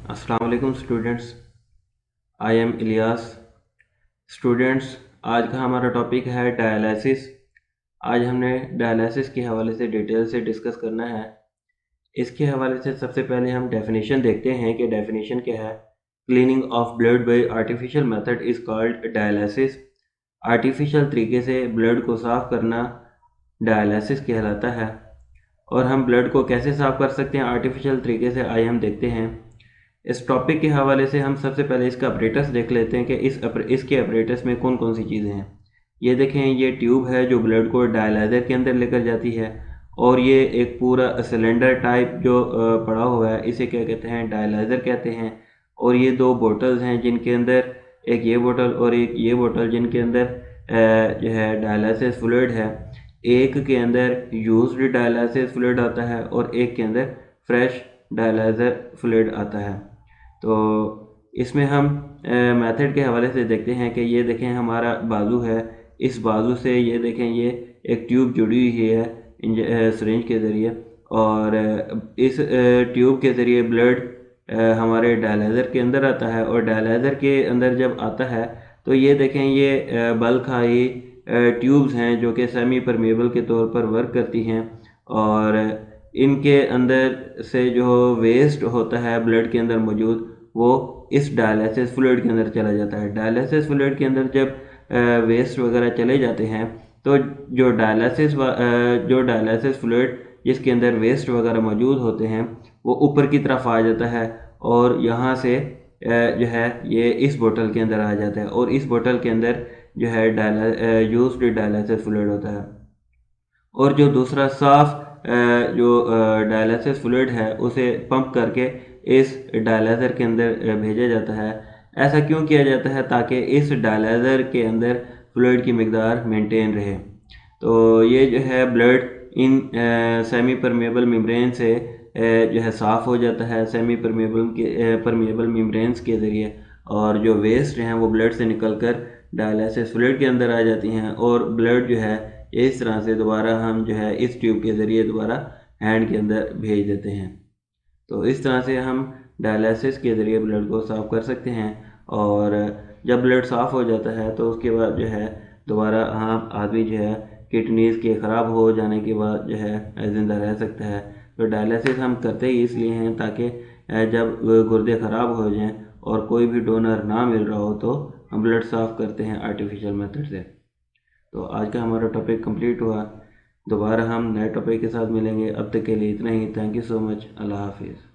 अस्सलाम वालेकुम students. I am Ilyas. Students, आज का हमारा टॉपिक है डायलिसिस। आज हमने डायलिसिस के हवाले से डिटेल से डिस्कस करना है। इसके हवाले से सबसे पहले हम डेफिनेशन देखते हैं कि डेफिनेशन क्या है। Cleaning of blood bye artificial method is called dialysis. Artificial तरीके से ब्लड को साफ़ करना डायलिसिस कहलाता है। और हम ब्लड को कैसे साफ़ कर सकते हैं आर्टिफिशियल तरीके से, आइए हम देखते हैं। इस टॉपिक के हवाले से हम सबसे पहले इसका अपरेटस देख लेते हैं कि इसके अपरेटस में कौन कौन सी चीज़ें हैं। ये देखें, ये ट्यूब है जो ब्लड को डायलाइज़र के अंदर लेकर जाती है, और ये एक पूरा सिलेंडर टाइप जो पड़ा हुआ है, इसे क्या कहते हैं, डायलाइज़र कहते हैं। और ये दो बोतल्स हैं जिनके अंदर, एक ये बोतल और एक ये बोतल, जिनके अंदर जो है डायलिसिस फ्लूइड है। एक के अंदर यूज्ड डायलिसिस फ्लूइड आता है और एक के अंदर फ्रेश डायलाइज़र फ्लूइड आता है। तो इसमें हम मेथड के हवाले से देखते हैं कि ये देखें हमारा बाजू है, इस बाजू से ये देखें ये एक ट्यूब जुड़ी हुई है सिरिंज के ज़रिए, और इस ट्यूब के ज़रिए ब्लड हमारे डायलाइज़र के अंदर आता है। और डायलाइज़र के अंदर जब आता है तो ये देखें ये बल्क हाई ट्यूब्स हैं जो कि सेमी परमेबल के तौर पर वर्क करती हैं, और इनके अंदर से जो वेस्ट होता है ब्लड के अंदर मौजूद, वो इस डायलिसिस फ्लूइड के अंदर चला जाता है। डायलिसिस फ्लूइड के अंदर जब वेस्ट वगैरह चले जाते हैं तो जो डायलिसिस फ्लूइड जिसके अंदर वेस्ट वगैरह मौजूद होते हैं वो ऊपर की तरफ आ जाता है, और यहाँ से जो है ये इस बोतल के अंदर आ जाता है, और इस बोतल के अंदर जो है यूज्ड डायलिसिस फ्लूइड होता है। और जो दूसरा साफ जो डायलिसिस फ्लूइड है उसे पंप करके इस डायलाइज़र के अंदर भेजा जाता है। ऐसा क्यों किया जाता है? ताकि इस डायलाइज़र के अंदर फ्लूइड की मकदार मेंटेन रहे। तो ये जो है blood in semi permeable membrane से जो है साफ़ हो जाता है, सेमी परमेबल मेम्ब्रेन्स के ज़रिए, और जो वेस्ट हैं वो ब्लड से निकलकर डायलिसिस फ्लूइड के अंदर आ जाती हैं, और ब्लड जो है इस तरह से दोबारा हम जो है इस ट्यूब के ज़रिए दोबारा हैंड के अंदर भेज देते हैं। तो इस तरह से हम डायलिसिस के ज़रिए ब्लड को साफ़ कर सकते हैं। और जब ब्लड साफ़ हो जाता है तो उसके बाद जो है दोबारा आदमी जो है किडनीज़ के ख़राब हो जाने के बाद जो है ज़िंदा रह सकता है। तो डायलिसिस हम करते ही इसलिए हैं ताकि जब गुर्दे ख़राब हो जाएं और कोई भी डोनर ना मिल रहा हो तो हम ब्लड साफ़ करते हैं आर्टिफिशियल मेथड से। तो आज का हमारा टॉपिक कंप्लीट हुआ। दोबारा हम नए टॉपिक के साथ मिलेंगे। अब तक के लिए इतना ही। Thank you so much. Allah हाफिज़।